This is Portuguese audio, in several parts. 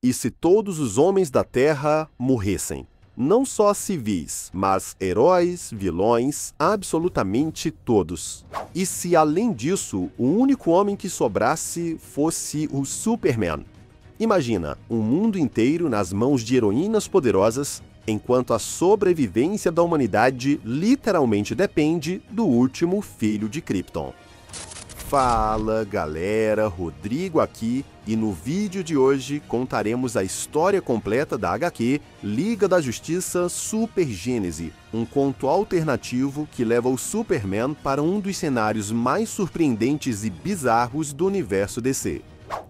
E se todos os homens da Terra morressem? Não só civis, mas heróis, vilões, absolutamente todos. E se, além disso, o único homem que sobrasse fosse o Superman? Imagina, um mundo inteiro nas mãos de heroínas poderosas, enquanto a sobrevivência da humanidade literalmente depende do último filho de Krypton. Fala galera, Rodrigo aqui, e no vídeo de hoje contaremos a história completa da HQ Liga da Justiça Super Gênese, um conto alternativo que leva o Superman para um dos cenários mais surpreendentes e bizarros do universo DC.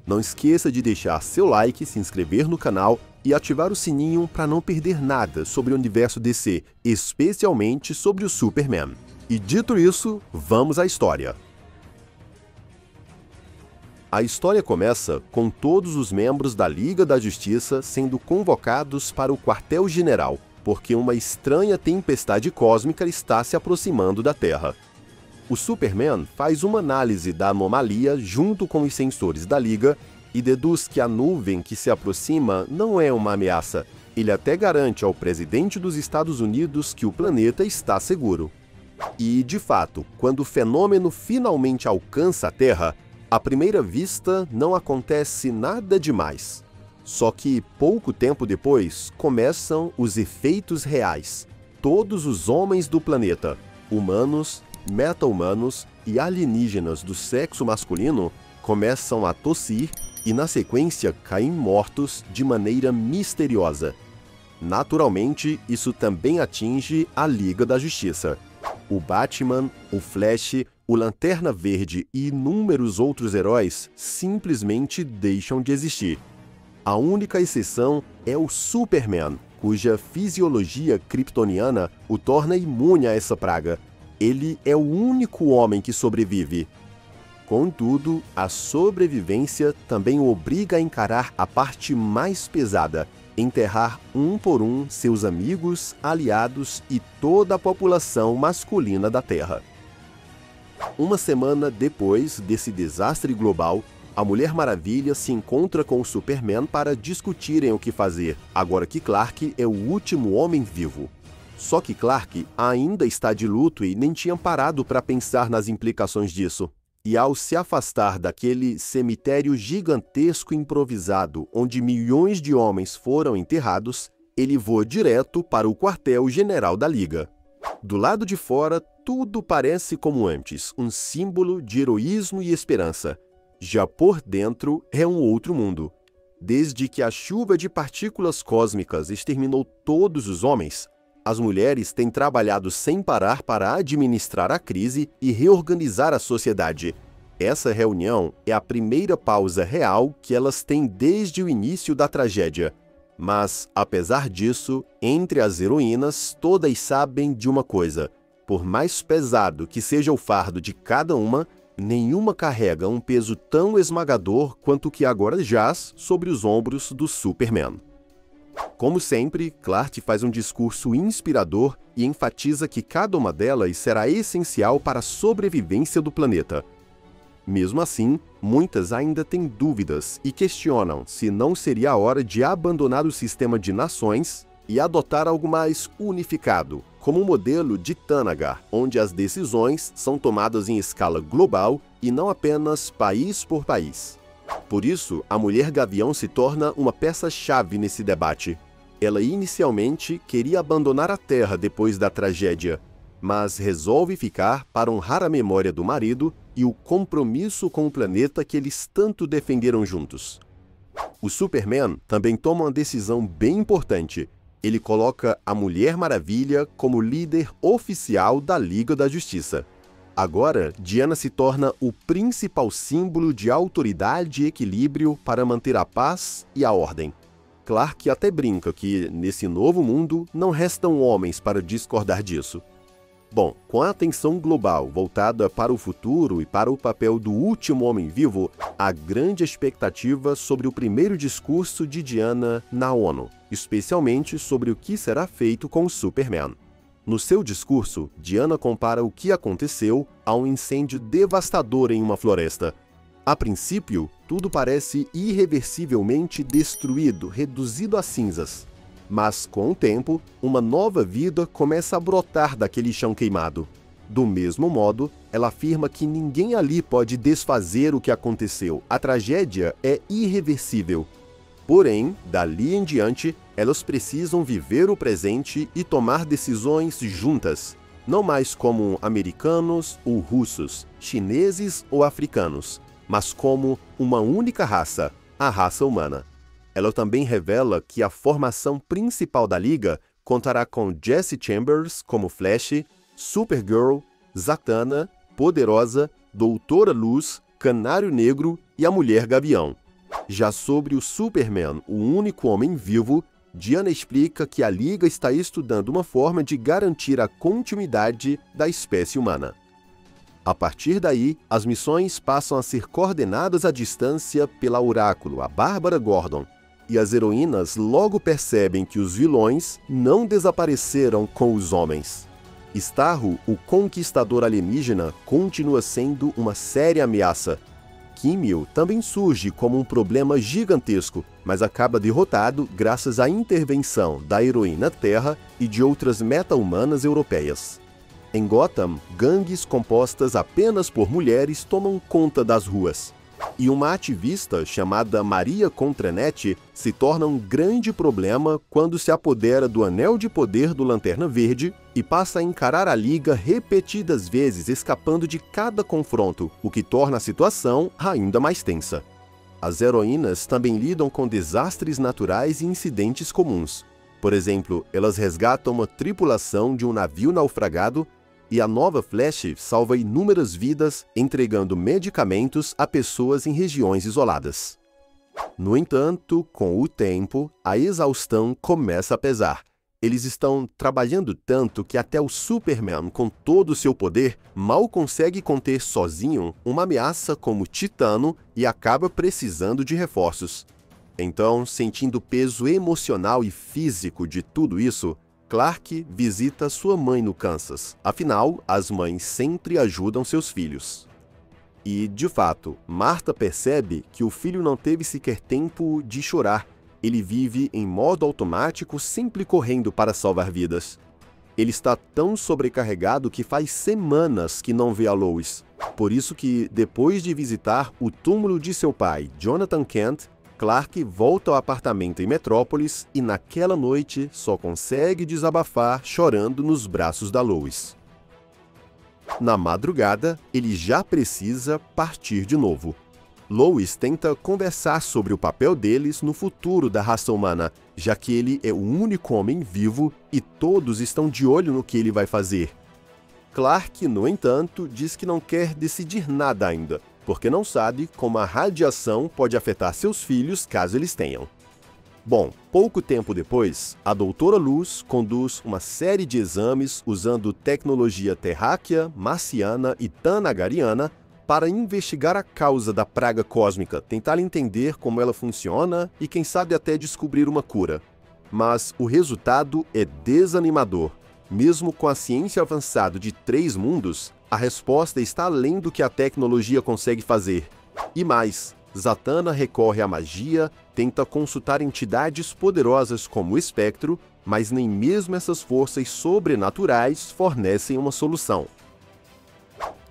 Não esqueça de deixar seu like, se inscrever no canal e ativar o sininho para não perder nada sobre o universo DC, especialmente sobre o Superman. E dito isso, vamos à história. A história começa com todos os membros da Liga da Justiça sendo convocados para o quartel-general, porque uma estranha tempestade cósmica está se aproximando da Terra. O Superman faz uma análise da anomalia junto com os sensores da Liga e deduz que a nuvem que se aproxima não é uma ameaça. Ele até garante ao presidente dos Estados Unidos que o planeta está seguro. E, de fato, quando o fenômeno finalmente alcança a Terra, à primeira vista, não acontece nada demais. Só que, pouco tempo depois, começam os efeitos reais. Todos os homens do planeta, humanos, meta-humanos e alienígenas do sexo masculino, começam a tossir e, na sequência, caem mortos de maneira misteriosa. Naturalmente, isso também atinge a Liga da Justiça. O Batman, o Flash, o Lanterna Verde e inúmeros outros heróis simplesmente deixam de existir. A única exceção é o Superman, cuja fisiologia kryptoniana o torna imune a essa praga. Ele é o único homem que sobrevive. Contudo, a sobrevivência também o obriga a encarar a parte mais pesada: enterrar um por um seus amigos, aliados e toda a população masculina da Terra. Uma semana depois desse desastre global, a Mulher Maravilha se encontra com o Superman para discutirem o que fazer, agora que Clark é o último homem vivo. Só que Clark ainda está de luto e nem tinha parado para pensar nas implicações disso. E ao se afastar daquele cemitério gigantesco improvisado, onde milhões de homens foram enterrados, ele voa direto para o quartel-general da Liga. Do lado de fora, tudo parece como antes, um símbolo de heroísmo e esperança. Já por dentro, é um outro mundo. Desde que a chuva de partículas cósmicas exterminou todos os homens, as mulheres têm trabalhado sem parar para administrar a crise e reorganizar a sociedade. Essa reunião é a primeira pausa real que elas têm desde o início da tragédia. Mas, apesar disso, entre as heroínas, todas sabem de uma coisa: por mais pesado que seja o fardo de cada uma, nenhuma carrega um peso tão esmagador quanto o que agora jaz sobre os ombros do Superman. Como sempre, Clark faz um discurso inspirador e enfatiza que cada uma delas será essencial para a sobrevivência do planeta. Mesmo assim, muitas ainda têm dúvidas e questionam se não seria a hora de abandonar o sistema de nações e adotar algo mais unificado, como o modelo de Thanagar, onde as decisões são tomadas em escala global e não apenas país por país. Por isso, a Mulher Gavião se torna uma peça-chave nesse debate. Ela inicialmente queria abandonar a Terra depois da tragédia, mas resolve ficar para honrar a memória do marido e o compromisso com o planeta que eles tanto defenderam juntos. O Superman também toma uma decisão bem importante. Ele coloca a Mulher Maravilha como líder oficial da Liga da Justiça. Agora, Diana se torna o principal símbolo de autoridade e equilíbrio para manter a paz e a ordem. Clark até brinca que, nesse novo mundo, não restam homens para discordar disso. Bom, com a atenção global voltada para o futuro e para o papel do último homem vivo, há grande expectativa sobre o primeiro discurso de Diana na ONU, especialmente sobre o que será feito com o Superman. No seu discurso, Diana compara o que aconteceu a um incêndio devastador em uma floresta. A princípio, tudo parece irreversivelmente destruído, reduzido a cinzas. Mas, com o tempo, uma nova vida começa a brotar daquele chão queimado. Do mesmo modo, ela afirma que ninguém ali pode desfazer o que aconteceu. A tragédia é irreversível. Porém, dali em diante, elas precisam viver o presente e tomar decisões juntas, não mais como americanos ou russos, chineses ou africanos, mas como uma única raça, a raça humana. Ela também revela que a formação principal da Liga contará com Jesse Chambers como Flash, Supergirl, Zatanna, Poderosa, Doutora Luz, Canário Negro e a Mulher Gavião. Já sobre o Superman, o único homem vivo, Diana explica que a Liga está estudando uma forma de garantir a continuidade da espécie humana. A partir daí, as missões passam a ser coordenadas à distância pela Oráculo, a Bárbara Gordon, e as heroínas logo percebem que os vilões não desapareceram com os homens. Starro, o conquistador alienígena, continua sendo uma séria ameaça. Kímio também surge como um problema gigantesco, mas acaba derrotado graças à intervenção da heroína Terra e de outras meta-humanas europeias. Em Gotham, gangues compostas apenas por mulheres tomam conta das ruas. E uma ativista chamada Maria Contranet se torna um grande problema quando se apodera do anel de poder do Lanterna Verde e passa a encarar a Liga repetidas vezes, escapando de cada confronto, o que torna a situação ainda mais tensa. As heroínas também lidam com desastres naturais e incidentes comuns. Por exemplo, elas resgatam uma tripulação de um navio naufragado e a nova Flash salva inúmeras vidas entregando medicamentos a pessoas em regiões isoladas. No entanto, com o tempo, a exaustão começa a pesar. Eles estão trabalhando tanto que até o Superman, com todo o seu poder, mal consegue conter sozinho uma ameaça como Titano e acaba precisando de reforços. Então, sentindo o peso emocional e físico de tudo isso, Clark visita sua mãe no Kansas. Afinal, as mães sempre ajudam seus filhos. E, de fato, Martha percebe que o filho não teve sequer tempo de chorar. Ele vive em modo automático, sempre correndo para salvar vidas. Ele está tão sobrecarregado que faz semanas que não vê a Lois. Por isso que, depois de visitar o túmulo de seu pai, Jonathan Kent, Clark volta ao apartamento em Metrópolis e naquela noite só consegue desabafar chorando nos braços da Lois. Na madrugada, ele já precisa partir de novo. Lois tenta conversar sobre o papel deles no futuro da raça humana, já que ele é o único homem vivo e todos estão de olho no que ele vai fazer. Clark, no entanto, diz que não quer decidir nada ainda, porque não sabe como a radiação pode afetar seus filhos caso eles tenham. Bom, pouco tempo depois, a Doutora Luz conduz uma série de exames usando tecnologia terráquea, marciana e tanagariana para investigar a causa da praga cósmica, tentar entender como ela funciona e quem sabe até descobrir uma cura. Mas o resultado é desanimador. Mesmo com a ciência avançada de 3 mundos, a resposta está além do que a tecnologia consegue fazer. E mais, Zatanna recorre à magia, tenta consultar entidades poderosas como o Espectro, mas nem mesmo essas forças sobrenaturais fornecem uma solução.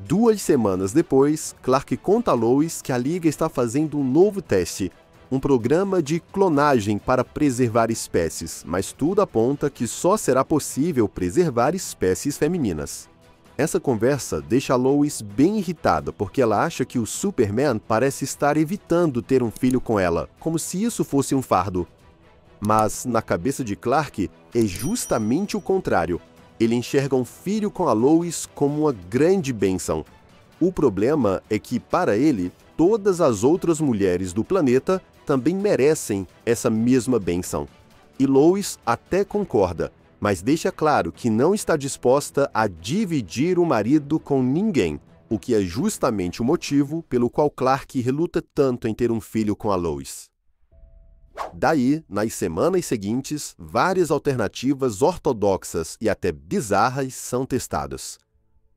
2 semanas depois, Clark conta a Lois que a Liga está fazendo um novo teste, um programa de clonagem para preservar espécies, mas tudo aponta que só será possível preservar espécies femininas. Essa conversa deixa a Lois bem irritada, porque ela acha que o Superman parece estar evitando ter um filho com ela, como se isso fosse um fardo. Mas, na cabeça de Clark, é justamente o contrário. Ele enxerga um filho com a Lois como uma grande bênção. O problema é que, para ele, todas as outras mulheres do planeta também merecem essa mesma bênção. E Lois até concorda, mas deixa claro que não está disposta a dividir o marido com ninguém, o que é justamente o motivo pelo qual Clark reluta tanto em ter um filho com a Lois. Daí, nas semanas seguintes, várias alternativas ortodoxas e até bizarras são testadas.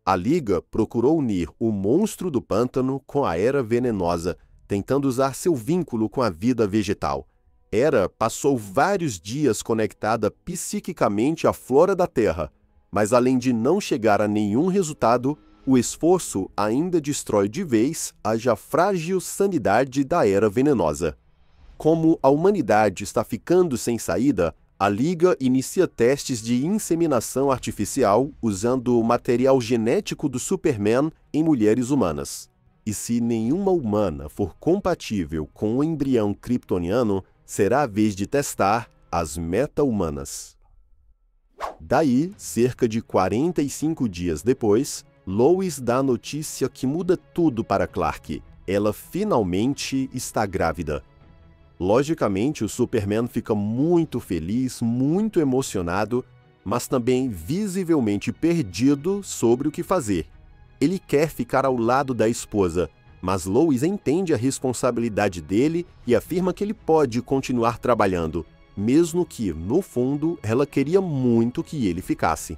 A Liga procurou unir o monstro do pântano com a Era Venenosa, tentando usar seu vínculo com a vida vegetal. Hera passou vários dias conectada psiquicamente à flora da Terra, mas além de não chegar a nenhum resultado, o esforço ainda destrói de vez a já frágil sanidade da Era Venenosa. Como a humanidade está ficando sem saída, a Liga inicia testes de inseminação artificial usando o material genético do Superman em mulheres humanas. E se nenhuma humana for compatível com o embrião kryptoniano, será a vez de testar as meta-humanas. Daí, cerca de 45 dias depois, Lois dá a notícia que muda tudo para Clark. Ela finalmente está grávida. Logicamente, o Superman fica muito feliz, muito emocionado, mas também visivelmente perdido sobre o que fazer. Ele quer ficar ao lado da esposa, mas Lois entende a responsabilidade dele e afirma que ele pode continuar trabalhando, mesmo que, no fundo, ela queria muito que ele ficasse.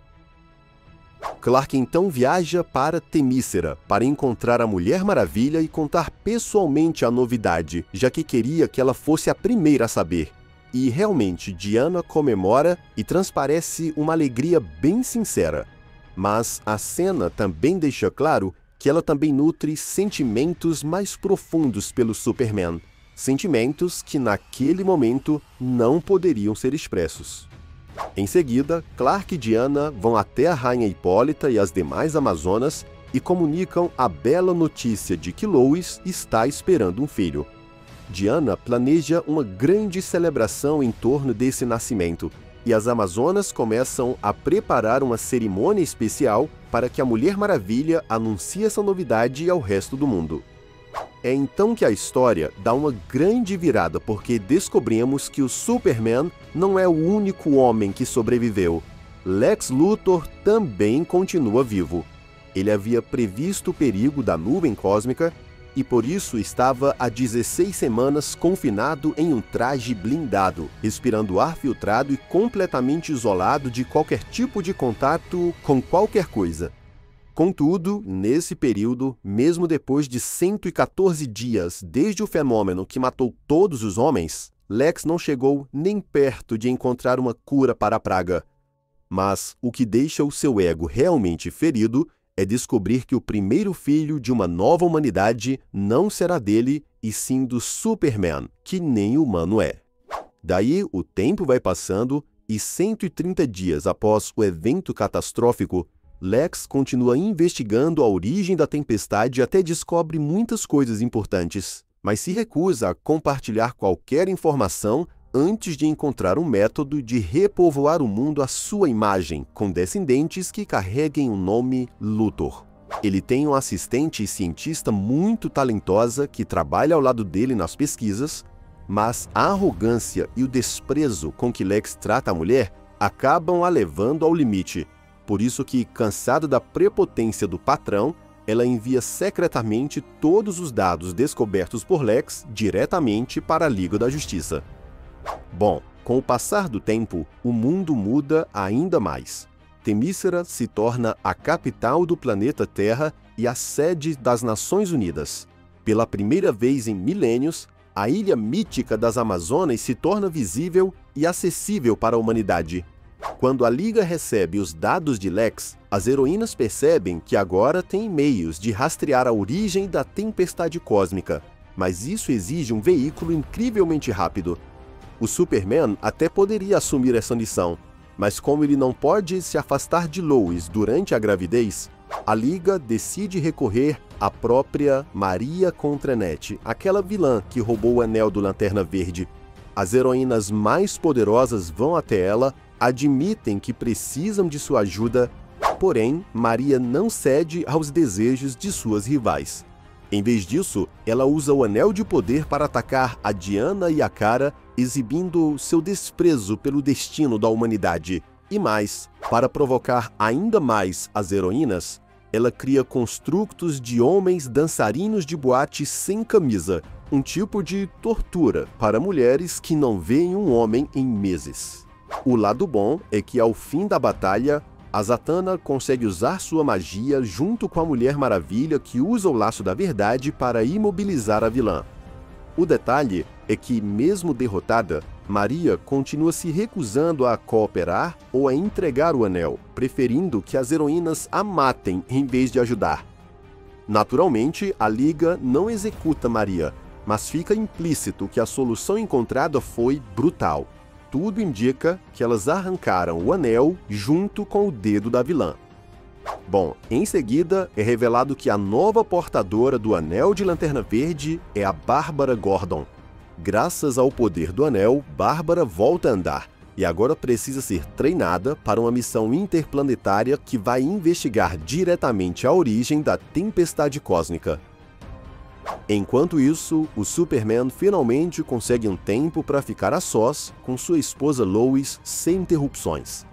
Clark então viaja para Temícera para encontrar a Mulher Maravilha e contar pessoalmente a novidade, já que queria que ela fosse a primeira a saber. E realmente, Diana comemora e transparece uma alegria bem sincera. Mas a cena também deixa claro que ela também nutre sentimentos mais profundos pelo Superman. Sentimentos que naquele momento não poderiam ser expressos. Em seguida, Clark e Diana vão até a Rainha Hipólita e as demais Amazonas e comunicam a bela notícia de que Lois está esperando um filho. Diana planeja uma grande celebração em torno desse nascimento, e as Amazonas começam a preparar uma cerimônia especial para que a Mulher Maravilha anuncie essa novidade ao resto do mundo. É então que a história dá uma grande virada, porque descobrimos que o Superman não é o único homem que sobreviveu. Lex Luthor também continua vivo. Ele havia previsto o perigo da nuvem cósmica e por isso estava há 16 semanas confinado em um traje blindado, respirando ar filtrado e completamente isolado de qualquer tipo de contato com qualquer coisa. Contudo, nesse período, mesmo depois de 114 dias desde o fenômeno que matou todos os homens, Lex não chegou nem perto de encontrar uma cura para a praga. Mas o que deixa o seu ego realmente ferido é descobrir que o primeiro filho de uma nova humanidade não será dele, e sim do Superman, que nem humano é. Daí, o tempo vai passando e 130 dias após o evento catastrófico, Lex continua investigando a origem da tempestade até descobre muitas coisas importantes, mas se recusa a compartilhar qualquer informação antes de encontrar um método de repovoar o mundo à sua imagem, com descendentes que carreguem o nome Luthor. Ele tem uma assistente cientista muito talentosa que trabalha ao lado dele nas pesquisas, mas a arrogância e o desprezo com que Lex trata a mulher acabam a levando ao limite. Por isso que, cansada da prepotência do patrão, ela envia secretamente todos os dados descobertos por Lex diretamente para a Liga da Justiça. Bom, com o passar do tempo, o mundo muda ainda mais. Temícera se torna a capital do planeta Terra e a sede das Nações Unidas. Pela primeira vez em milênios, a ilha mítica das Amazonas se torna visível e acessível para a humanidade. Quando a Liga recebe os dados de Lex, as heroínas percebem que agora têm meios de rastrear a origem da tempestade cósmica, mas isso exige um veículo incrivelmente rápido. O Superman até poderia assumir essa missão, mas como ele não pode se afastar de Lois durante a gravidez, a Liga decide recorrer à própria Maria Contranet, aquela vilã que roubou o anel do Lanterna Verde. As heroínas mais poderosas vão até ela, admitem que precisam de sua ajuda, porém, Maria não cede aos desejos de suas rivais. Em vez disso, ela usa o Anel de Poder para atacar a Diana e a Kara, exibindo seu desprezo pelo destino da humanidade. E mais, para provocar ainda mais as heroínas, ela cria construtos de homens dançarinos de boate sem camisa, um tipo de tortura para mulheres que não veem um homem em meses. O lado bom é que, ao fim da batalha, A Zatanna consegue usar sua magia junto com a Mulher Maravilha, que usa o Laço da Verdade para imobilizar a vilã. O detalhe é que, mesmo derrotada, Maria continua se recusando a cooperar ou a entregar o anel, preferindo que as heroínas a matem em vez de ajudar. Naturalmente, a Liga não executa Maria, mas fica implícito que a solução encontrada foi brutal. Tudo indica que elas arrancaram o anel junto com o dedo da vilã. Bom, em seguida é revelado que a nova portadora do Anel de Lanterna Verde é a Bárbara Gordon. Graças ao poder do anel, Bárbara volta a andar e agora precisa ser treinada para uma missão interplanetária que vai investigar diretamente a origem da tempestade cósmica. Enquanto isso, o Superman finalmente consegue um tempo para ficar a sós com sua esposa Lois sem interrupções.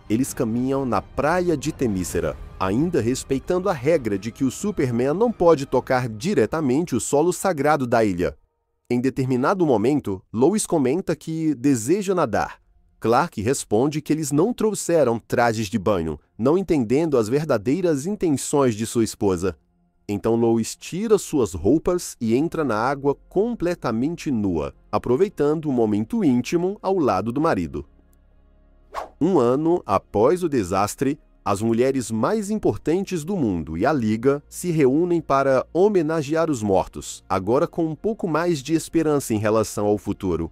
Eles caminham na praia de Temícera, ainda respeitando a regra de que o Superman não pode tocar diretamente o solo sagrado da ilha. Em determinado momento, Lois comenta que deseja nadar. Clark responde que eles não trouxeram trajes de banho, não entendendo as verdadeiras intenções de sua esposa. Então Lois tira suas roupas e entra na água completamente nua, aproveitando um momento íntimo ao lado do marido. Um ano após o desastre, as mulheres mais importantes do mundo e a Liga se reúnem para homenagear os mortos, agora com um pouco mais de esperança em relação ao futuro.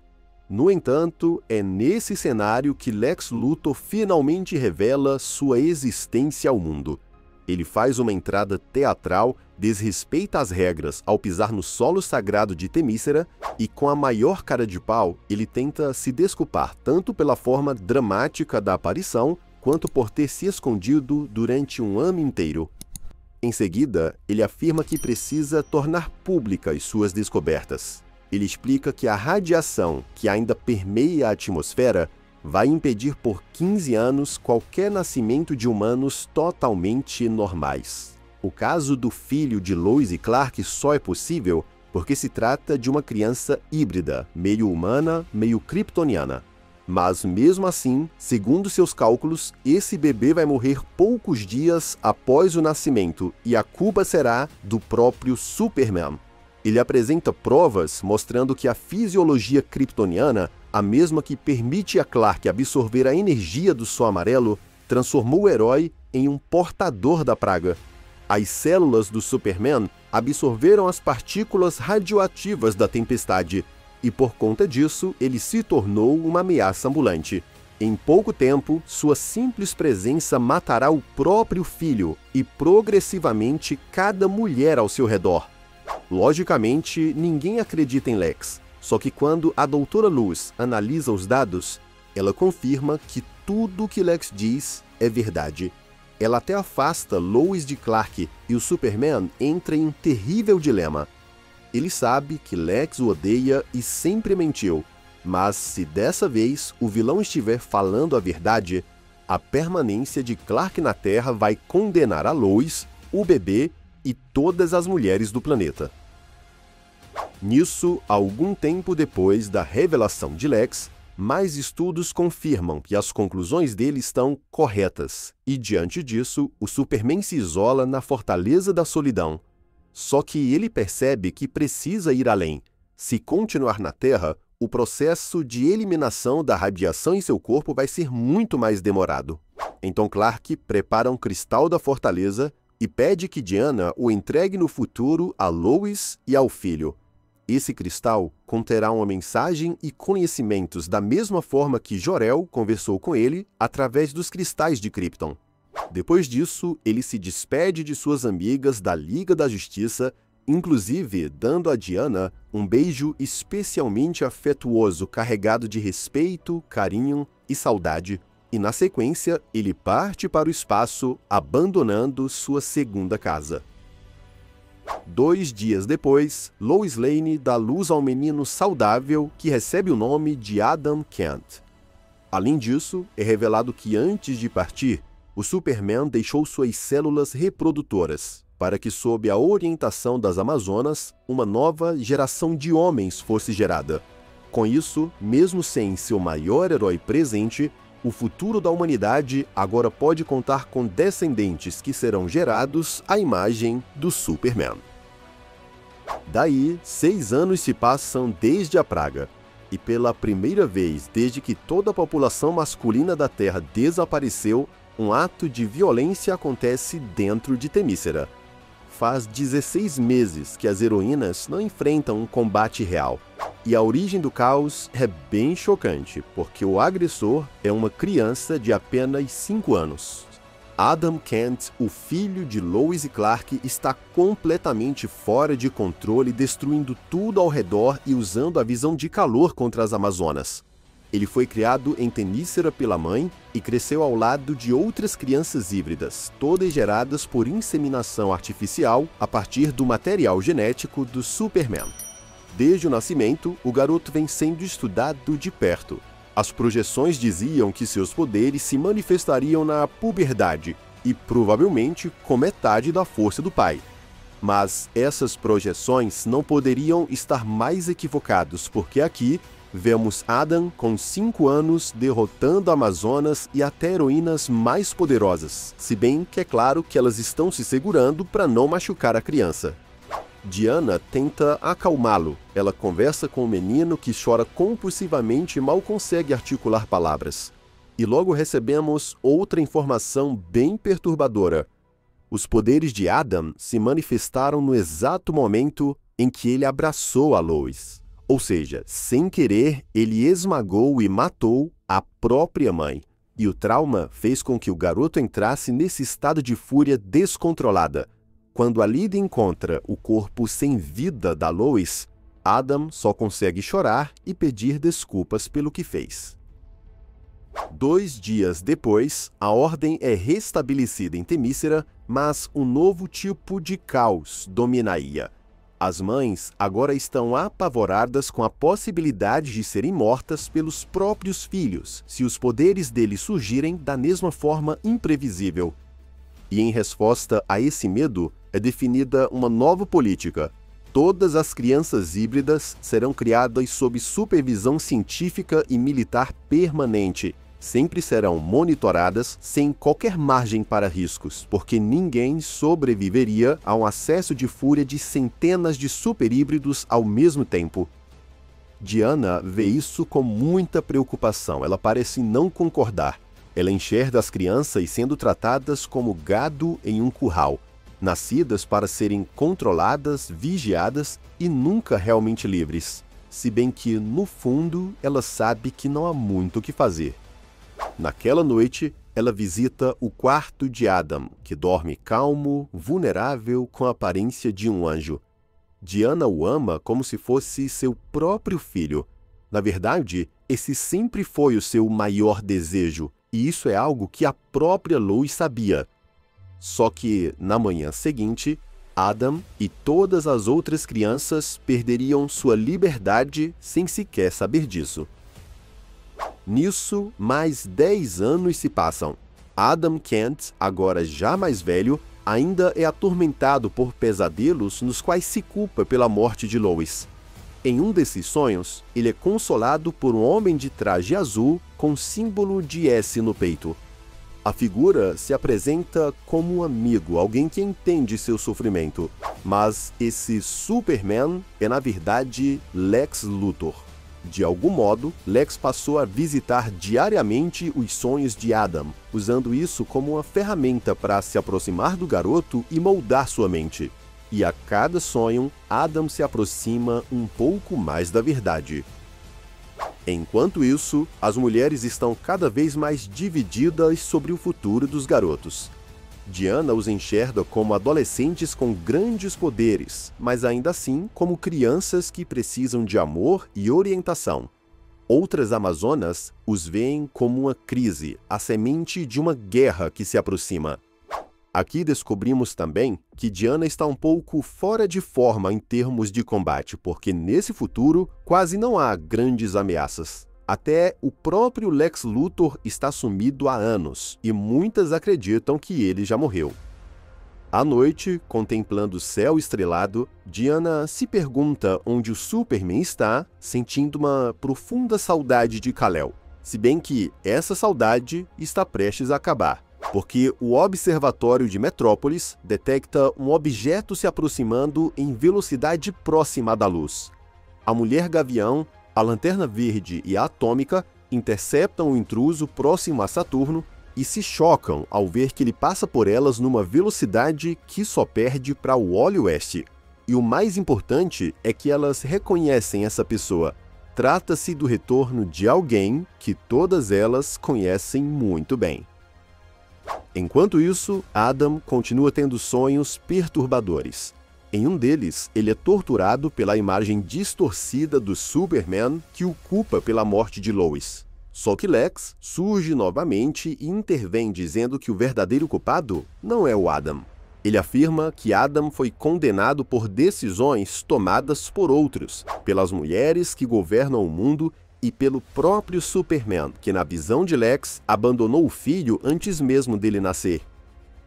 No entanto, é nesse cenário que Lex Luthor finalmente revela sua existência ao mundo. Ele faz uma entrada teatral, desrespeita as regras ao pisar no solo sagrado de Temícera e, com a maior cara de pau, ele tenta se desculpar tanto pela forma dramática da aparição, quanto por ter se escondido durante um ano inteiro. Em seguida, ele afirma que precisa tornar públicas suas descobertas. Ele explica que a radiação que ainda permeia a atmosfera vai impedir por 15 anos qualquer nascimento de humanos totalmente normais. O caso do filho de Lois e Clark só é possível porque se trata de uma criança híbrida, meio humana, meio kryptoniana. Mas mesmo assim, segundo seus cálculos, esse bebê vai morrer poucos dias após o nascimento e a culpa será do próprio Superman. Ele apresenta provas mostrando que a fisiologia kryptoniana, a mesma que permite a Clark absorver a energia do Sol Amarelo, transformou o herói em um portador da praga. As células do Superman absorveram as partículas radioativas da tempestade, e por conta disso, ele se tornou uma ameaça ambulante. Em pouco tempo, sua simples presença matará o próprio filho e progressivamente cada mulher ao seu redor. Logicamente, ninguém acredita em Lex, só que quando a Doutora Luz analisa os dados, ela confirma que tudo o que Lex diz é verdade. Ela até afasta Lois de Clark e o Superman entra em um terrível dilema. Ele sabe que Lex o odeia e sempre mentiu, mas se dessa vez o vilão estiver falando a verdade, a permanência de Clark na Terra vai condenar a Lois, o bebê e todas as mulheres do planeta. Nisso, algum tempo depois da revelação de Lex, mais estudos confirmam que as conclusões dele estão corretas, e diante disso, o Superman se isola na Fortaleza da Solidão. Só que ele percebe que precisa ir além. Se continuar na Terra, o processo de eliminação da radiação em seu corpo vai ser muito mais demorado. Então Clark prepara um cristal da fortaleza e pede que Diana o entregue no futuro a Lois e ao filho. Esse cristal conterá uma mensagem e conhecimentos da mesma forma que Jor-El conversou com ele através dos cristais de Krypton. Depois disso, ele se despede de suas amigas da Liga da Justiça, inclusive dando a Diana um beijo especialmente afetuoso carregado de respeito, carinho e saudade. E na sequência, ele parte para o espaço, abandonando sua segunda casa. 2 dias depois, Lois Lane dá luz ao menino saudável que recebe o nome de Adam Kent. Além disso, é revelado que antes de partir, o Superman deixou suas células reprodutoras, para que, sob a orientação das Amazonas, uma nova geração de homens fosse gerada. Com isso, mesmo sem seu maior herói presente, O futuro da humanidade agora pode contar com descendentes que serão gerados à imagem do Superman. Daí, 6 anos se passam desde a praga, e pela primeira vez desde que toda a população masculina da Terra desapareceu, um ato de violência acontece dentro de Temícera. Faz 16 meses que as heroínas não enfrentam um combate real. E a origem do caos é bem chocante, porque o agressor é uma criança de apenas 5 anos. Adam Kent, o filho de Lois e Clark, está completamente fora de controle, destruindo tudo ao redor e usando a visão de calor contra as Amazonas. Ele foi criado em Temícera pela mãe e cresceu ao lado de outras crianças híbridas, todas geradas por inseminação artificial a partir do material genético do Superman. Desde o nascimento, o garoto vem sendo estudado de perto. As projeções diziam que seus poderes se manifestariam na puberdade e provavelmente com metade da força do pai. Mas essas projeções não poderiam estar mais equivocados, porque aqui vemos Adam com 5 anos derrotando Amazonas e até heroínas mais poderosas, se bem que é claro que elas estão se segurando para não machucar a criança. Diana tenta acalmá-lo. Ela conversa com o menino que chora compulsivamente e mal consegue articular palavras. E logo recebemos outra informação bem perturbadora. Os poderes de Adam se manifestaram no exato momento em que ele abraçou a Lois. Ou seja, sem querer, ele esmagou e matou a própria mãe. E o trauma fez com que o garoto entrasse nesse estado de fúria descontrolada. Quando a Lydia encontra o corpo sem vida da Lois, Adam só consegue chorar e pedir desculpas pelo que fez. 2 dias depois, a ordem é restabelecida em Temícera, mas um novo tipo de caos domina a ilha. As mães agora estão apavoradas com a possibilidade de serem mortas pelos próprios filhos, se os poderes deles surgirem da mesma forma imprevisível. E em resposta a esse medo, é definida uma nova política. Todas as crianças híbridas serão criadas sob supervisão científica e militar permanente. Sempre serão monitoradas sem qualquer margem para riscos, porque ninguém sobreviveria a um acesso de fúria de centenas de superhíbridos ao mesmo tempo. Diana vê isso com muita preocupação. Ela parece não concordar. Ela enxerga as crianças sendo tratadas como gado em um curral, nascidas para serem controladas, vigiadas e nunca realmente livres. Se bem que, no fundo, ela sabe que não há muito o que fazer. Naquela noite, ela visita o quarto de Adam, que dorme calmo, vulnerável, com a aparência de um anjo. Diana o ama como se fosse seu próprio filho. Na verdade, esse sempre foi o seu maior desejo, e isso é algo que a própria Lois sabia. Só que, na manhã seguinte, Adam e todas as outras crianças perderiam sua liberdade sem sequer saber disso. Nisso, mais 10 anos se passam. Adam Kent, agora já mais velho, ainda é atormentado por pesadelos nos quais se culpa pela morte de Lois. Em um desses sonhos, ele é consolado por um homem de traje azul com símbolo de S no peito. A figura se apresenta como um amigo, alguém que entende seu sofrimento. Mas esse Superman é, na verdade, Lex Luthor. De algum modo, Lex passou a visitar diariamente os sonhos de Adam, usando isso como uma ferramenta para se aproximar do garoto e moldar sua mente. E a cada sonho, Adam se aproxima um pouco mais da verdade. Enquanto isso, as mulheres estão cada vez mais divididas sobre o futuro dos garotos. Diana os enxerga como adolescentes com grandes poderes, mas ainda assim como crianças que precisam de amor e orientação. Outras Amazonas os veem como uma crise, a semente de uma guerra que se aproxima. Aqui descobrimos também que Diana está um pouco fora de forma em termos de combate, porque nesse futuro quase não há grandes ameaças. Até o próprio Lex Luthor está sumido há anos, e muitas acreditam que ele já morreu. À noite, contemplando o céu estrelado, Diana se pergunta onde o Superman está, sentindo uma profunda saudade de Kal-El. Se bem que essa saudade está prestes a acabar, porque o Observatório de Metrópolis detecta um objeto se aproximando em velocidade próxima da luz. A Mulher Gavião, a Lanterna Verde e a Atômica interceptam o intruso próximo a Saturno e se chocam ao ver que ele passa por elas numa velocidade que só perde para o Wally West. E o mais importante é que elas reconhecem essa pessoa. Trata-se do retorno de alguém que todas elas conhecem muito bem. Enquanto isso, Adam continua tendo sonhos perturbadores. Em um deles, ele é torturado pela imagem distorcida do Superman que o culpa pela morte de Lois. Só que Lex surge novamente e intervém dizendo que o verdadeiro culpado não é o Adam. Ele afirma que Adam foi condenado por decisões tomadas por outros, pelas mulheres que governam o mundo e pelo próprio Superman, que na visão de Lex abandonou o filho antes mesmo dele nascer.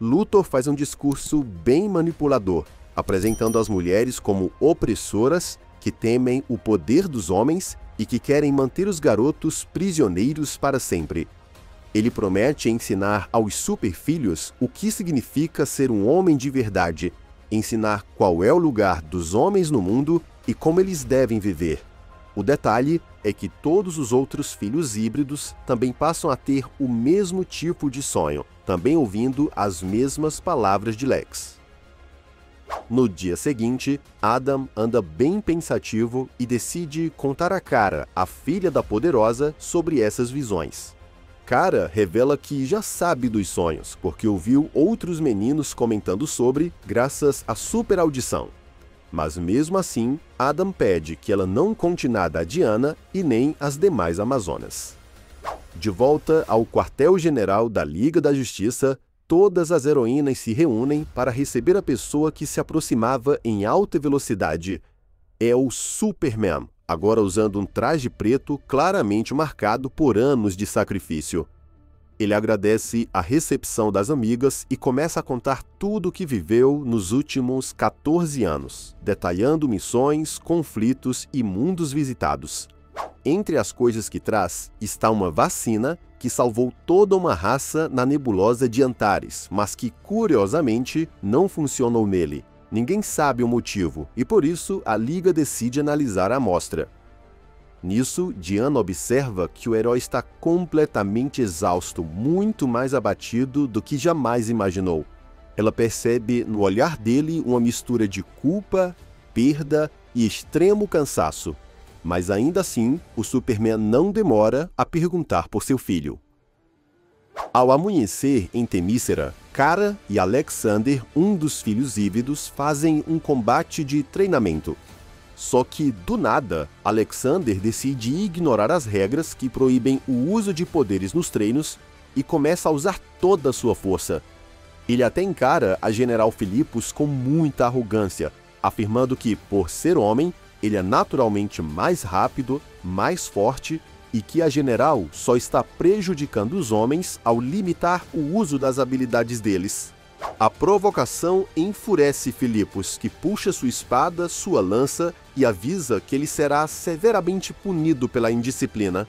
Luthor faz um discurso bem manipulador, apresentando as mulheres como opressoras que temem o poder dos homens e que querem manter os garotos prisioneiros para sempre. Ele promete ensinar aos superfilhos o que significa ser um homem de verdade, ensinar qual é o lugar dos homens no mundo e como eles devem viver. O detalhe é que todos os outros filhos híbridos também passam a ter o mesmo tipo de sonho, também ouvindo as mesmas palavras de Lex. No dia seguinte, Adam anda bem pensativo e decide contar a Kara, a filha da Poderosa, sobre essas visões. Kara revela que já sabe dos sonhos, porque ouviu outros meninos comentando sobre, graças à super audição. Mas mesmo assim, Adam pede que ela não conte nada a Diana e nem às demais Amazonas. De volta ao quartel-general da Liga da Justiça, todas as heroínas se reúnem para receber a pessoa que se aproximava em alta velocidade. É o Superman, agora usando um traje preto claramente marcado por anos de sacrifício. Ele agradece a recepção das amigas e começa a contar tudo o que viveu nos últimos 14 anos, detalhando missões, conflitos e mundos visitados. Entre as coisas que traz está uma vacina que salvou toda uma raça na nebulosa de Antares, mas que, curiosamente, não funcionou nele. Ninguém sabe o motivo, e por isso a Liga decide analisar a amostra. Nisso, Diana observa que o herói está completamente exausto, muito mais abatido do que jamais imaginou. Ela percebe no olhar dele uma mistura de culpa, perda e extremo cansaço. Mas ainda assim, o Superman não demora a perguntar por seu filho. Ao amanhecer em Temícera, Kara e Alexander, um dos filhos híbridos, fazem um combate de treinamento. Só que, do nada, Alexander decide ignorar as regras que proíbem o uso de poderes nos treinos e começa a usar toda a sua força. Ele até encara a General Philippus com muita arrogância, afirmando que, por ser homem, ele é naturalmente mais rápido, mais forte e que a General só está prejudicando os homens ao limitar o uso das habilidades deles. A provocação enfurece Philippus, que puxa sua espada, sua lança e avisa que ele será severamente punido pela indisciplina.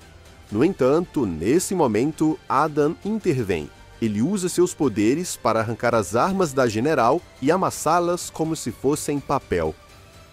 No entanto, nesse momento, Adam intervém. Ele usa seus poderes para arrancar as armas da General e amassá-las como se fossem papel.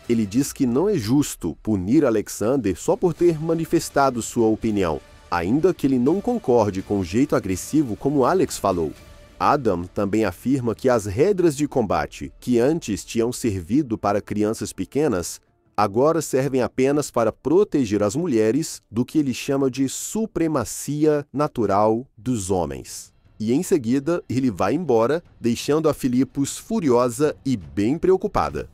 Ele diz que não é justo punir Alexander só por ter manifestado sua opinião, ainda que ele não concorde com o jeito agressivo como Alex falou. Adam também afirma que as regras de combate, que antes tinham servido para crianças pequenas, agora servem apenas para proteger as mulheres do que ele chama de supremacia natural dos homens. E em seguida, ele vai embora, deixando a Philippus furiosa e bem preocupada.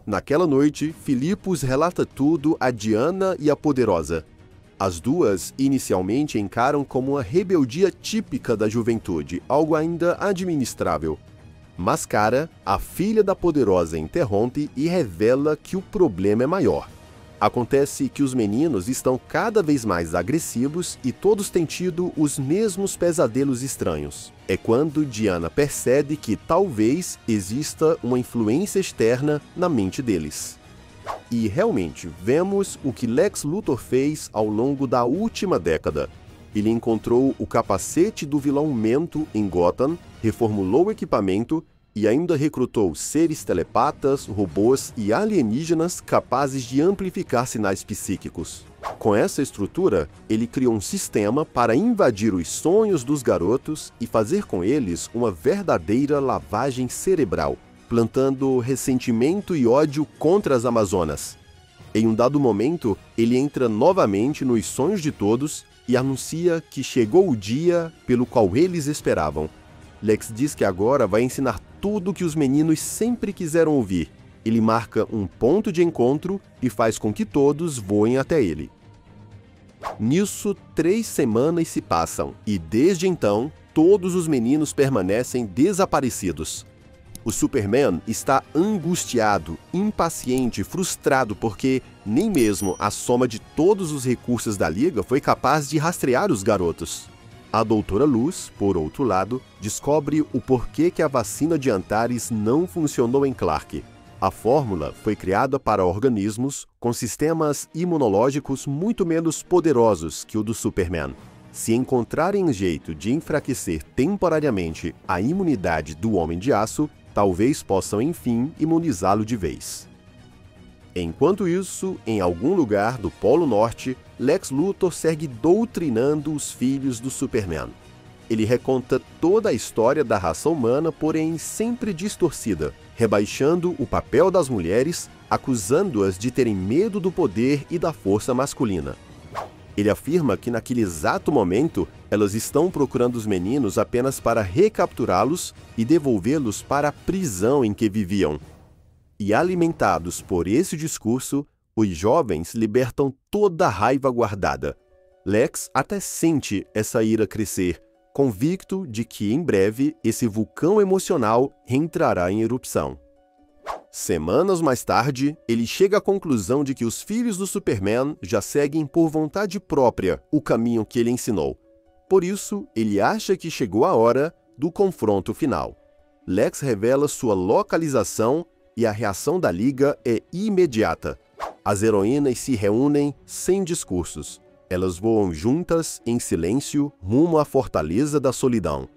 Naquela noite, Philippus relata tudo a Diana e a Poderosa. As duas inicialmente encaram como uma rebeldia típica da juventude, algo ainda administrável. Mas Kara, a filha da Poderosa, interrompe e revela que o problema é maior. Acontece que os meninos estão cada vez mais agressivos e todos têm tido os mesmos pesadelos estranhos. É quando Diana percebe que talvez exista uma influência externa na mente deles. E realmente, vemos o que Lex Luthor fez ao longo da última década. ele encontrou o capacete do vilão Mento em Gotham, reformulou o equipamento e ainda recrutou seres telepatas, robôs e alienígenas capazes de amplificar sinais psíquicos. Com essa estrutura, ele criou um sistema para invadir os sonhos dos garotos e fazer com eles uma verdadeira lavagem cerebral, plantando ressentimento e ódio contra as Amazonas. Em um dado momento, ele entra novamente nos sonhos de todos e anuncia que chegou o dia pelo qual eles esperavam. Lex diz que agora vai ensinar tudo o que os meninos sempre quiseram ouvir. Ele marca um ponto de encontro e faz com que todos voem até ele. Nisso, 3 semanas se passam e, desde então, todos os meninos permanecem desaparecidos. O Superman está angustiado, impaciente, frustrado porque nem mesmo a soma de todos os recursos da Liga foi capaz de rastrear os garotos. A Doutora Luz, por outro lado, descobre o porquê que a vacina de Antares não funcionou em Clark. A fórmula foi criada para organismos com sistemas imunológicos muito menos poderosos que o do Superman. Se encontrarem um jeito de enfraquecer temporariamente a imunidade do Homem de Aço, talvez possam, enfim, imunizá-lo de vez. Enquanto isso, em algum lugar do Polo Norte, Lex Luthor segue doutrinando os filhos do Superman. Ele reconta toda a história da raça humana, porém sempre distorcida, rebaixando o papel das mulheres, acusando-as de terem medo do poder e da força masculina. Ele afirma que naquele exato momento, elas estão procurando os meninos apenas para recapturá-los e devolvê-los para a prisão em que viviam. E alimentados por esse discurso, os jovens libertam toda a raiva guardada. Lex até sente essa ira crescer, convicto de que em breve esse vulcão emocional reentrará em erupção. Semanas mais tarde, ele chega à conclusão de que os filhos do Superman já seguem por vontade própria o caminho que ele ensinou. Por isso, ele acha que chegou a hora do confronto final. Lex revela sua localização e a reação da Liga é imediata. As heroínas se reúnem sem discursos. Elas voam juntas, em silêncio, rumo à Fortaleza da Solidão.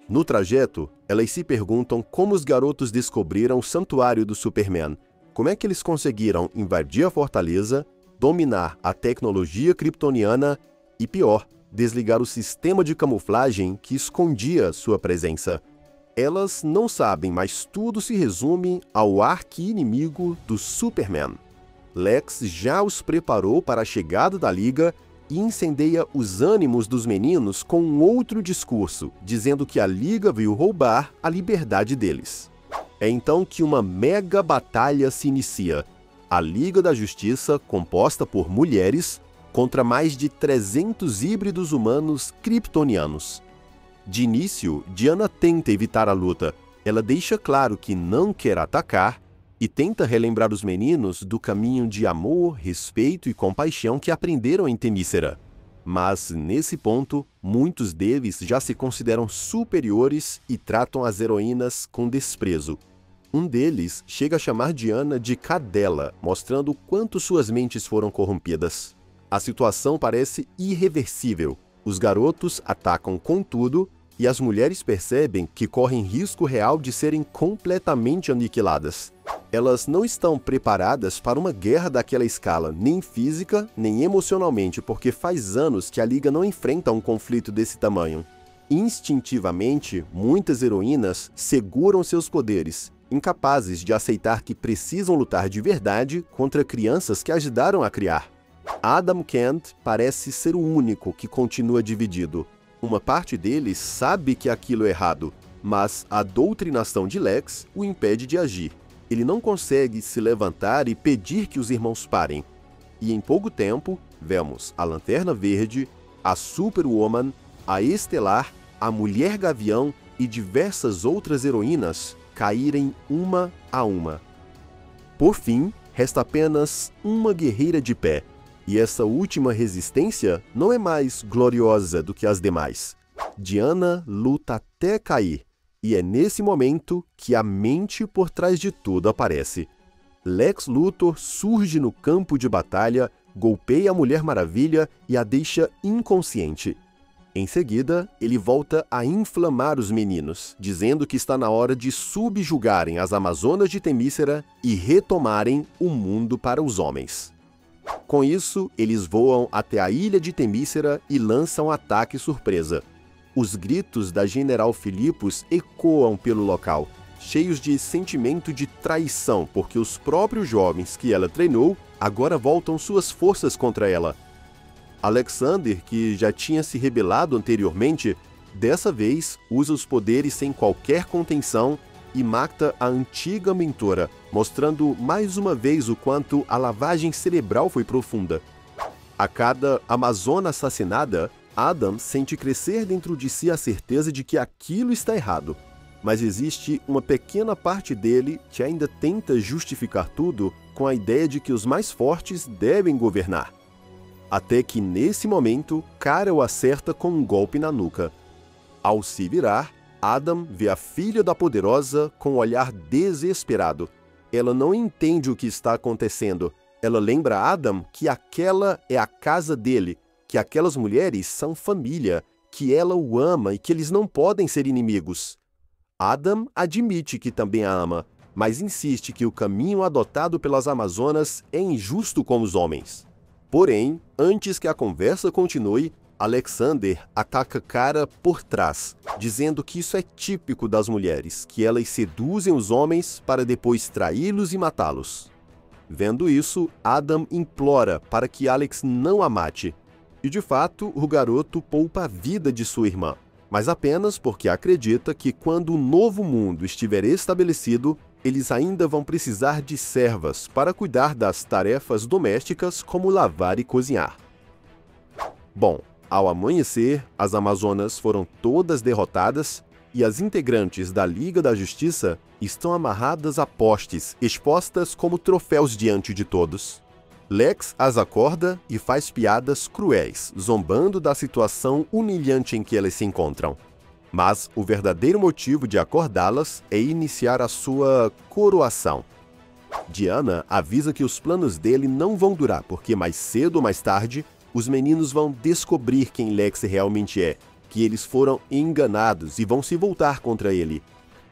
No trajeto, elas se perguntam como os garotos descobriram o santuário do Superman, como é que eles conseguiram invadir a fortaleza, dominar a tecnologia kryptoniana e, pior, desligar o sistema de camuflagem que escondia sua presença. Elas não sabem, mas tudo se resume ao arqui-inimigo do Superman. Lex já os preparou para a chegada da Liga e incendeia os ânimos dos meninos com um outro discurso, dizendo que a Liga veio roubar a liberdade deles. É então que uma mega batalha se inicia. A Liga da Justiça, composta por mulheres, contra mais de 300 híbridos humanos kryptonianos. De início, Diana tenta evitar a luta. Ela deixa claro que não quer atacar e tenta relembrar os meninos do caminho de amor, respeito e compaixão que aprenderam em Temícera. Mas, nesse ponto, muitos deles já se consideram superiores e tratam as heroínas com desprezo. Um deles chega a chamar Diana de cadela, mostrando o quanto suas mentes foram corrompidas. A situação parece irreversível. Os garotos atacam com tudo e as mulheres percebem que correm risco real de serem completamente aniquiladas. Elas não estão preparadas para uma guerra daquela escala, nem física, nem emocionalmente, porque faz anos que a Liga não enfrenta um conflito desse tamanho. Instintivamente, muitas heroínas seguram seus poderes, incapazes de aceitar que precisam lutar de verdade contra crianças que ajudaram a criar. Adam Kent parece ser o único que continua dividido. Uma parte dele sabe que aquilo é errado, mas a doutrinação de Lex o impede de agir. Ele não consegue se levantar e pedir que os irmãos parem. E em pouco tempo, vemos a Lanterna Verde, a Superwoman, a Estelar, a Mulher Gavião e diversas outras heroínas caírem uma a uma. Por fim, resta apenas uma guerreira de pé. E essa última resistência não é mais gloriosa do que as demais. Diana luta até cair, e é nesse momento que a mente por trás de tudo aparece. Lex Luthor surge no campo de batalha, golpeia a Mulher Maravilha e a deixa inconsciente. Em seguida, ele volta a inflamar os meninos, dizendo que está na hora de subjugarem as Amazonas de Temícera e retomarem o mundo para os homens. Com isso, eles voam até a ilha de Temícera e lançam ataque surpresa. Os gritos da General Filipos ecoam pelo local, cheios de sentimento de traição, porque os próprios jovens que ela treinou agora voltam suas forças contra ela. Alexander, que já tinha se rebelado anteriormente, dessa vez usa os poderes sem qualquer contenção e mata a antiga mentora, mostrando mais uma vez o quanto a lavagem cerebral foi profunda. A cada amazona assassinada, Adam sente crescer dentro de si a certeza de que aquilo está errado. Mas existe uma pequena parte dele que ainda tenta justificar tudo com a ideia de que os mais fortes devem governar. Até que, nesse momento, Kara o acerta com um golpe na nuca. Ao se virar, Adam vê a filha da poderosa com um olhar desesperado. Ela não entende o que está acontecendo. Ela lembra a Adam que aquela é a casa dele, que aquelas mulheres são família, que ela o ama e que eles não podem ser inimigos. Adam admite que também a ama, mas insiste que o caminho adotado pelas Amazonas é injusto com os homens. Porém, antes que a conversa continue, Alexander ataca Kara por trás, dizendo que isso é típico das mulheres, que elas seduzem os homens para depois traí-los e matá-los. Vendo isso, Adam implora para que Alex não a mate. E de fato, o garoto poupa a vida de sua irmã, mas apenas porque acredita que quando o novo mundo estiver estabelecido, eles ainda vão precisar de servas para cuidar das tarefas domésticas como lavar e cozinhar. Bom, ao amanhecer, as Amazonas foram todas derrotadas e as integrantes da Liga da Justiça estão amarradas a postes, expostas como troféus diante de todos. Lex as acorda e faz piadas cruéis, zombando da situação humilhante em que elas se encontram. Mas o verdadeiro motivo de acordá-las é iniciar a sua coroação. Diana avisa que os planos dele não vão durar, porque mais cedo ou mais tarde, os meninos vão descobrir quem Lex realmente é, que eles foram enganados e vão se voltar contra ele.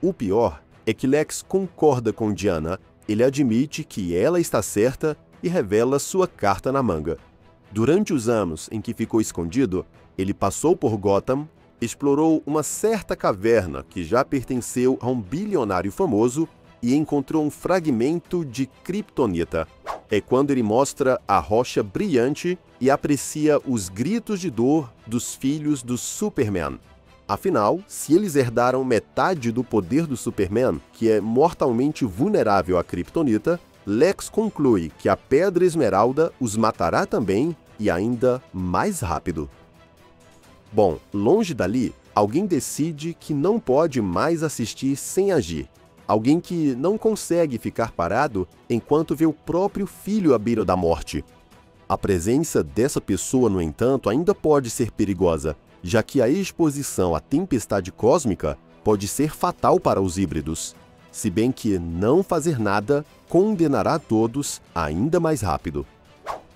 O pior é que Lex concorda com Diana, ele admite que ela está certa e revela sua carta na manga. Durante os anos em que ficou escondido, ele passou por Gotham, explorou uma certa caverna que já pertenceu a um bilionário famoso e encontrou um fragmento de Kryptonita. É quando ele mostra a rocha brilhante e aprecia os gritos de dor dos filhos do Superman. Afinal, se eles herdaram metade do poder do Superman, que é mortalmente vulnerável à Kryptonita, Lex conclui que a Pedra Esmeralda os matará também e ainda mais rápido. Bom, longe dali, alguém decide que não pode mais assistir sem agir. Alguém que não consegue ficar parado enquanto vê o próprio filho à beira da morte. A presença dessa pessoa, no entanto, ainda pode ser perigosa, já que a exposição à tempestade cósmica pode ser fatal para os híbridos, se bem que não fazer nada condenará todos ainda mais rápido.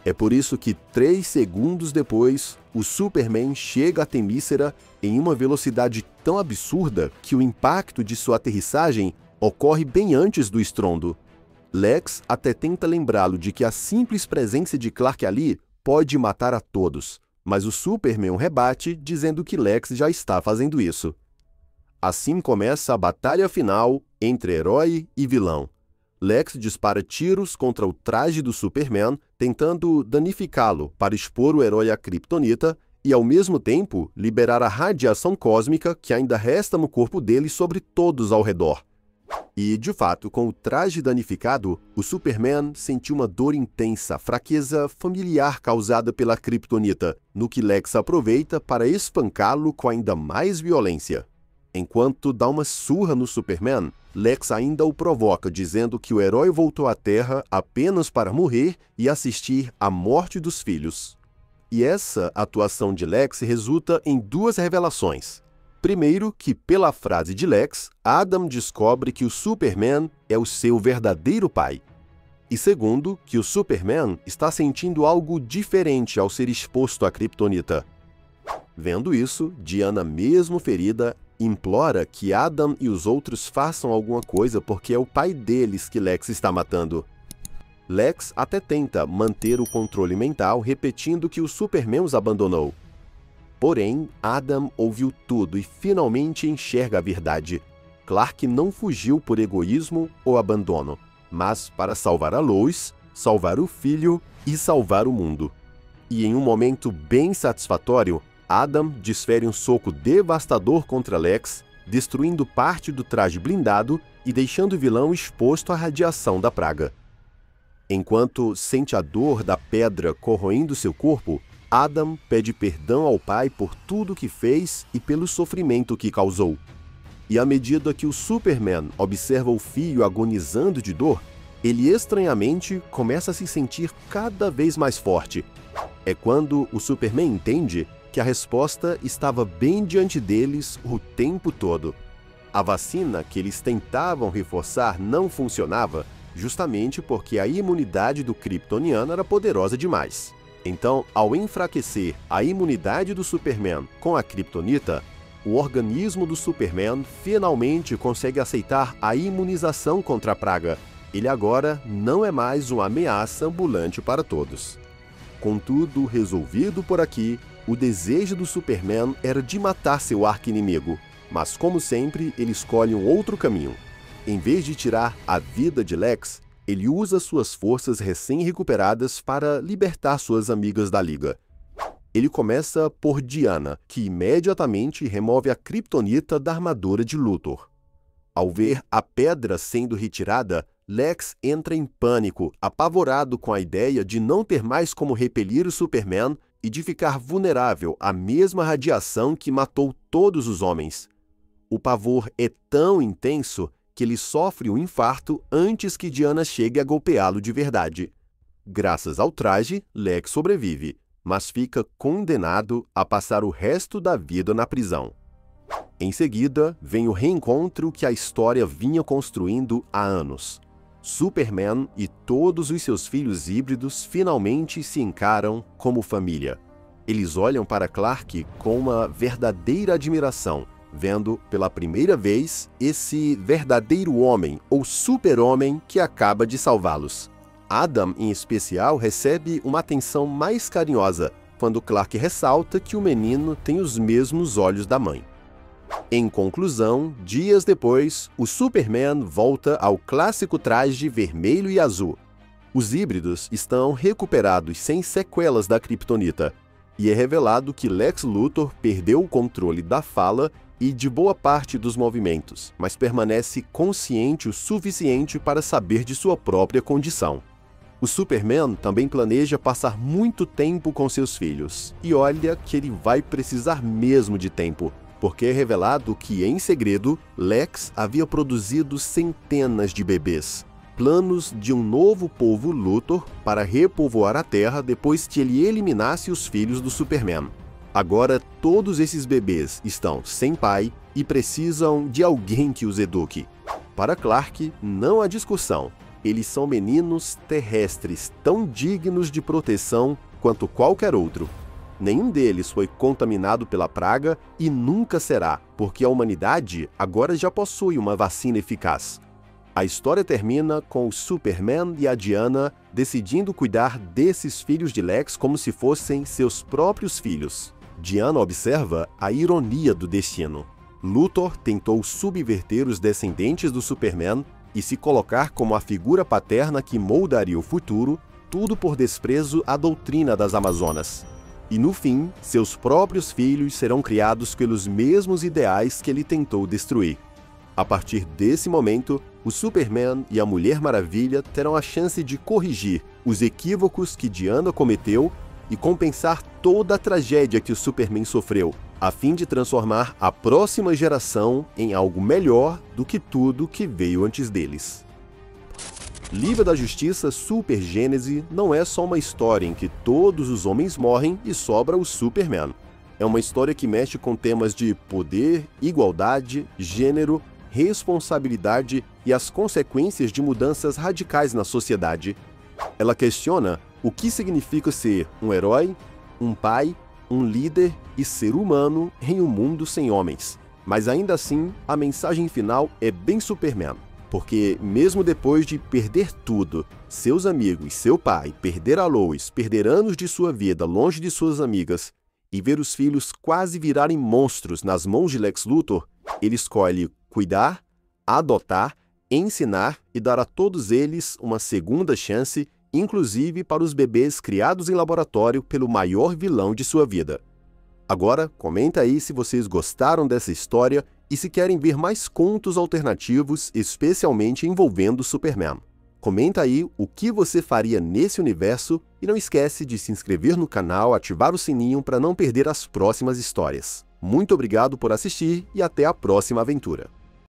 É por isso que 3 segundos depois, o Superman chega a Temícera em uma velocidade tão absurda que o impacto de sua aterrissagem ocorre bem antes do estrondo. Lex até tenta lembrá-lo de que a simples presença de Clark ali pode matar a todos, mas o Superman rebate dizendo que Lex já está fazendo isso. Assim começa a batalha final entre herói e vilão. Lex dispara tiros contra o traje do Superman, tentando danificá-lo para expor o herói à Kryptonita e, ao mesmo tempo, liberar a radiação cósmica que ainda resta no corpo dele sobre todos ao redor. E, de fato, com o traje danificado, o Superman sentiu uma dor intensa, fraqueza familiar causada pela Kryptonita, no que Lex aproveita para espancá-lo com ainda mais violência. Enquanto dá uma surra no Superman, Lex ainda o provoca, dizendo que o herói voltou à Terra apenas para morrer e assistir à morte dos filhos. E essa atuação de Lex resulta em 2 revelações. Primeiro, que pela frase de Lex, Adam descobre que o Superman é o seu verdadeiro pai. E segundo, que o Superman está sentindo algo diferente ao ser exposto à Kryptonita. Vendo isso, Diana, mesmo ferida, implora que Adam e os outros façam alguma coisa porque é o pai deles que Lex está matando. Lex até tenta manter o controle mental, repetindo que o Superman os abandonou. Porém, Adam ouviu tudo e finalmente enxerga a verdade. Clark não fugiu por egoísmo ou abandono, mas para salvar a Lois, salvar o filho e salvar o mundo. E em um momento bem satisfatório, Adam desfere um soco devastador contra Lex, destruindo parte do traje blindado e deixando o vilão exposto à radiação da praga. Enquanto sente a dor da pedra corroendo seu corpo, Adam pede perdão ao pai por tudo que fez e pelo sofrimento que causou. E à medida que o Superman observa o filho agonizando de dor, ele estranhamente começa a se sentir cada vez mais forte. É quando o Superman entende que a resposta estava bem diante deles o tempo todo. A vacina que eles tentavam reforçar não funcionava, justamente porque a imunidade do kryptoniano era poderosa demais. Então, ao enfraquecer a imunidade do Superman com a kryptonita, o organismo do Superman finalmente consegue aceitar a imunização contra a praga. Ele agora não é mais uma ameaça ambulante para todos. Com tudo resolvido por aqui, o desejo do Superman era de matar seu arqui-inimigo, mas como sempre, ele escolhe um outro caminho. Em vez de tirar a vida de Lex, ele usa suas forças recém-recuperadas para libertar suas amigas da Liga. Ele começa por Diana, que imediatamente remove a kryptonita da armadura de Luthor. Ao ver a pedra sendo retirada, Lex entra em pânico, apavorado com a ideia de não ter mais como repelir o Superman e de ficar vulnerável à mesma radiação que matou todos os homens. O pavor é tão intenso que ele sofre um infarto antes que Diana chegue a golpeá-lo de verdade. Graças ao traje, Lex sobrevive, mas fica condenado a passar o resto da vida na prisão. Em seguida, vem o reencontro que a história vinha construindo há anos. Superman e todos os seus filhos híbridos finalmente se encaram como família. Eles olham para Clark com uma verdadeira admiração, vendo pela primeira vez esse verdadeiro homem ou super-homem que acaba de salvá-los. Adam, em especial, recebe uma atenção mais carinhosa quando Clark ressalta que o menino tem os mesmos olhos da mãe. Em conclusão, dias depois, o Superman volta ao clássico traje vermelho e azul. Os híbridos estão recuperados sem sequelas da kryptonita, e é revelado que Lex Luthor perdeu o controle da fala e de boa parte dos movimentos, mas permanece consciente o suficiente para saber de sua própria condição. O Superman também planeja passar muito tempo com seus filhos, e olha que ele vai precisar mesmo de tempo, porque é revelado que, em segredo, Lex havia produzido centenas de bebês, planos de um novo povo Luthor para repovoar a Terra depois que ele eliminasse os filhos do Superman. Agora, todos esses bebês estão sem pai e precisam de alguém que os eduque. Para Clark, não há discussão. Eles são meninos terrestres tão dignos de proteção quanto qualquer outro. Nenhum deles foi contaminado pela praga e nunca será, porque a humanidade agora já possui uma vacina eficaz. A história termina com o Superman e a Diana decidindo cuidar desses filhos de Lex como se fossem seus próprios filhos. Diana observa a ironia do destino. Luthor tentou subverter os descendentes do Superman e se colocar como a figura paterna que moldaria o futuro, tudo por desprezo à doutrina das Amazonas. E no fim, seus próprios filhos serão criados pelos mesmos ideais que ele tentou destruir. A partir desse momento, o Superman e a Mulher Maravilha terão a chance de corrigir os equívocos que Diana cometeu e compensar toda a tragédia que o Superman sofreu, a fim de transformar a próxima geração em algo melhor do que tudo que veio antes deles. Liga da Justiça Super Gênese não é só uma história em que todos os homens morrem e sobra o Superman. É uma história que mexe com temas de poder, igualdade, gênero, responsabilidade e as consequências de mudanças radicais na sociedade. Ela questiona o que significa ser um herói, um pai um líder e ser humano em um mundo sem homens. Mas ainda assim, a mensagem final é bem Superman, porque mesmo depois de perder tudo, seus amigos, seu pai, perder a Lois, perder anos de sua vida longe de suas amigas e ver os filhos quase virarem monstros nas mãos de Lex Luthor, ele escolhe cuidar, adotar, ensinar e dar a todos eles uma segunda chance, inclusive para os bebês criados em laboratório pelo maior vilão de sua vida. Agora, comenta aí se vocês gostaram dessa história e se querem ver mais contos alternativos, especialmente envolvendo Superman. Comenta aí o que você faria nesse universo e não esquece de se inscrever no canal, ativar o sininho para não perder as próximas histórias. Muito obrigado por assistir e até a próxima aventura.